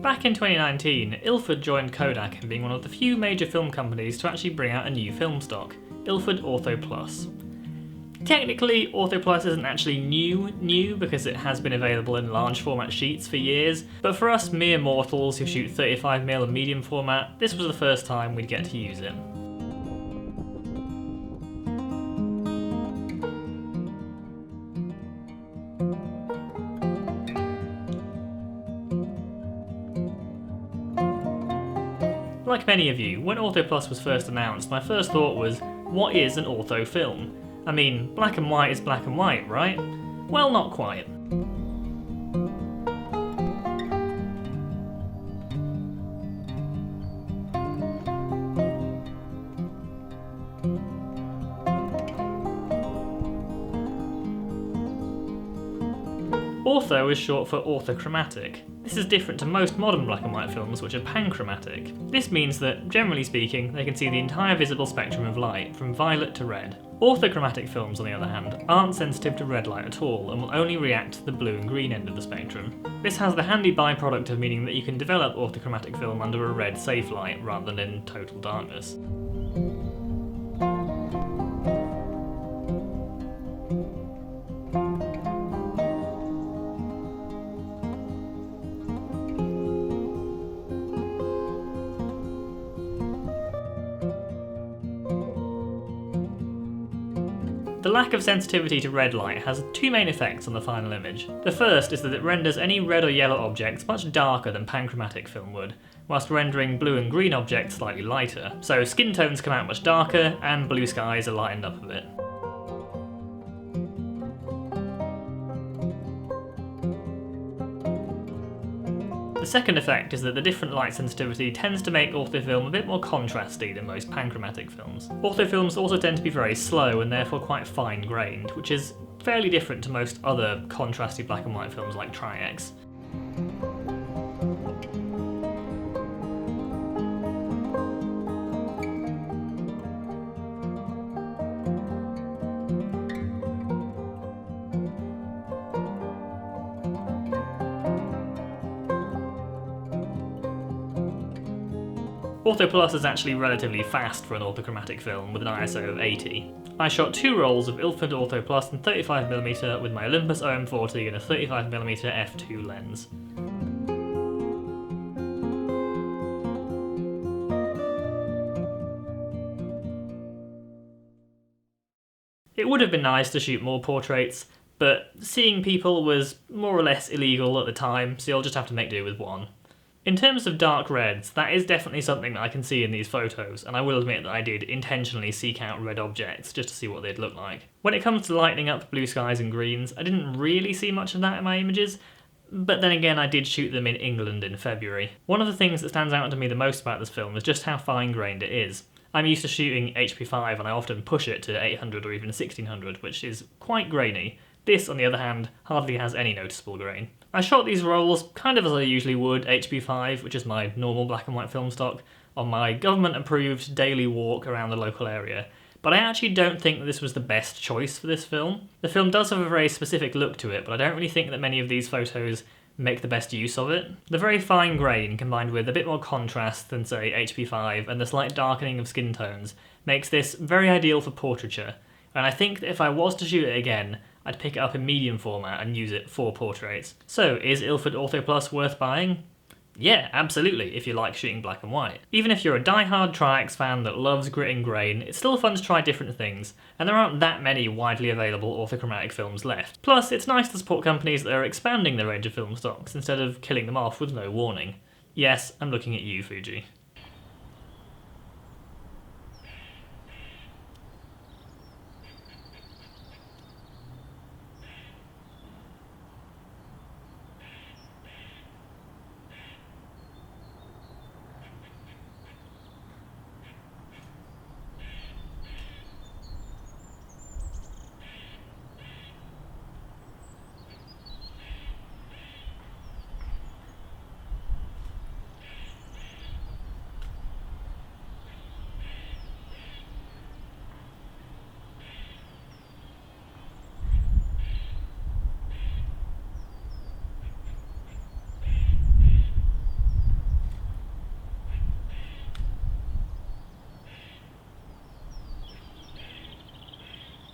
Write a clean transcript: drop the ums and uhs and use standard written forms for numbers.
Back in 2019, Ilford joined Kodak in being one of the few major film companies to actually bring out a new film stock, Ilford Ortho Plus. Technically, Ortho Plus isn't actually new because it has been available in large format sheets for years, but for us mere mortals who shoot 35mm and medium format, this was the first time we'd get to use it. Like many of you, when Ortho Plus was first announced, my first thought was, what is an ortho film? I mean, black and white is black and white, right? Well, not quite. Ortho is short for orthochromatic. This is different to most modern black and white films, which are panchromatic. This means that, generally speaking, they can see the entire visible spectrum of light, from violet to red. Orthochromatic films, on the other hand, aren't sensitive to red light at all, and will only react to the blue and green end of the spectrum. This has the handy byproduct of meaning that you can develop orthochromatic film under a red safe light, rather than in total darkness. The lack of sensitivity to red light has two main effects on the final image. The first is that it renders any red or yellow objects much darker than panchromatic film would, whilst rendering blue and green objects slightly lighter, so skin tones come out much darker and blue skies are lightened up a bit. The second effect is that the different light sensitivity tends to make orthofilm a bit more contrasty than most panchromatic films. Orthofilms also tend to be very slow and therefore quite fine-grained, which is fairly different to most other contrasty black and white films like Tri-X. Ortho Plus is actually relatively fast for an orthochromatic film with an ISO of 80. I shot 2 rolls of Ilford Ortho Plus in 35mm with my Olympus OM40 and a 35mm f2 lens. It would have been nice to shoot more portraits, but seeing people was more or less illegal at the time, so you'll just have to make do with one. In terms of dark reds, that is definitely something that I can see in these photos, and I will admit that I did intentionally seek out red objects just to see what they'd look like. When it comes to lightening up blue skies and greens, I didn't really see much of that in my images, but then again I did shoot them in England in February. One of the things that stands out to me the most about this film is just how fine-grained it is. I'm used to shooting HP5 and I often push it to 800 or even 1600, which is quite grainy. This, on the other hand, hardly has any noticeable grain. I shot these rolls kind of as I usually would, HP5, which is my normal black and white film stock, on my government-approved daily walk around the local area, but I actually don't think that this was the best choice for this film. The film does have a very specific look to it, but I don't really think that many of these photos make the best use of it. The very fine grain, combined with a bit more contrast than, say, HP5, and the slight darkening of skin tones, makes this very ideal for portraiture, and I think that if I was to shoot it again, I'd pick it up in medium format and use it for portraits. So, is Ilford Ortho Plus worth buying? Yeah, absolutely, if you like shooting black and white. Even if you're a die-hard Tri-X fan that loves grit and grain, it's still fun to try different things, and there aren't that many widely available orthochromatic films left. Plus, it's nice to support companies that are expanding their range of film stocks instead of killing them off with no warning. Yes, I'm looking at you, Fuji.